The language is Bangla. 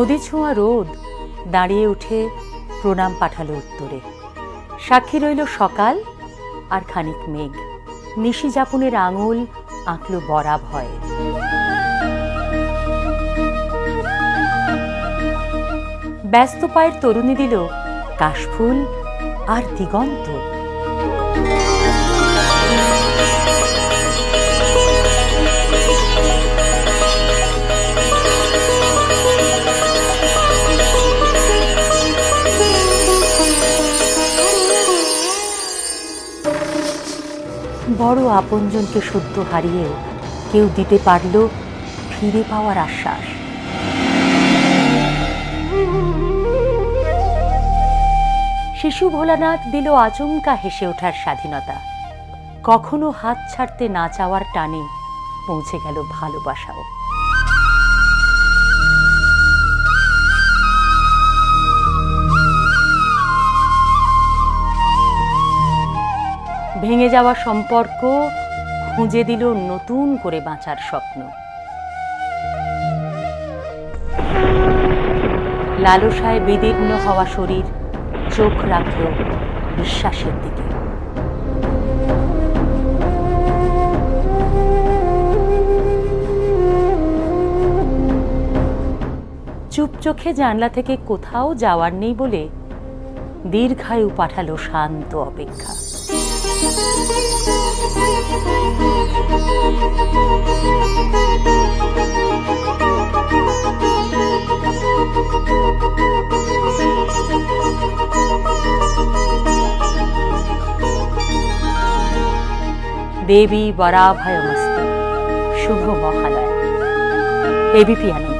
নদী ছোঁয়া রোদ দাঁড়িয়ে উঠে প্রণাম পাঠালো উত্তরে। সাক্ষী রইল সকাল আর খানিক মেঘ। নিশি যাপনের আঙুল আঁকল বরা ভয়ে। ব্যস্ত পায়ের তরুণী দিল কাশফুল আর দিগন্ত। বড় আপনজনকে সদ্য হারিয়েও কেউ দিতে পারল ফিরে পাওয়ার আশ্বাস। শিশু ভোলানাথ দিল আচমকা হেসে ওঠার স্বাধীনতা। কখনো হাত ছাড়তে না চাওয়ার টানে পৌঁছে গেল ভালোবাসাও। ভেঙে যাওয়া সম্পর্ক খুঁজে দিল নতুন করে বাঁচার স্বপ্ন। লালসায় বিদীর্ণ হওয়া শরীর চোখ রাখল বিশ্বাসের দিকে। চুপ চোখে জানলা থেকে কোথাও যাওয়ার নেই বলে দীর্ঘায়ু পাঠালো শান্ত অপেক্ষা। দেবী বরাভয়মস্তু। শুভ মহালয়া। এবিপি আনন্দ।